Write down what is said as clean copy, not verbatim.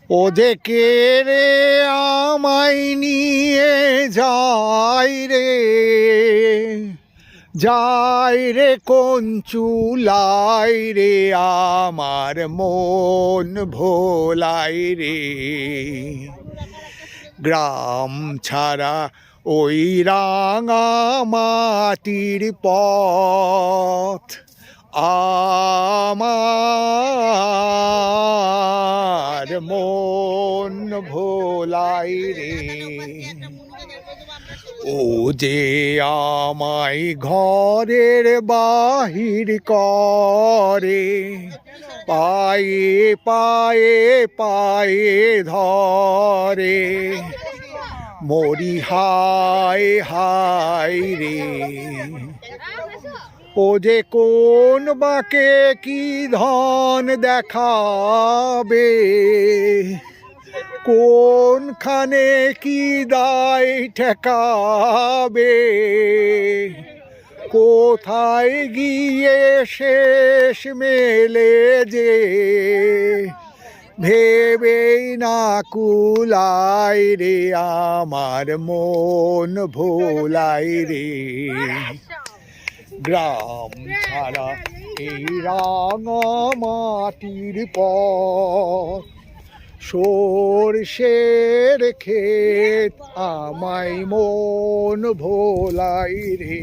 ও যে কে রে আমায় নিয়ে যায় রে কোন চুলাই রে আমার মন ভোলাই রে। গ্রাম ছাড়া ওই রাঙা মাটির পথ আমার মন ভোলাই রে। ও যে আমায় ঘরের বাহির করে, পায়ে পায়ে পায়ে ধরে, মরি হায় হায় রে। ও যে কোন বাকে কি ধন দেখাবে, কোনখানে কি দায় ঠেকাবে, কোথায় গিয়ে শেষ মেলে যে ভেবেই না কুলাই রে আমার মন ভোলাই রে। গ্রাম ছাড়া এই রাঙা মাটির পথ, সরষের ক্ষেত আমায় মন ভোলাই রে।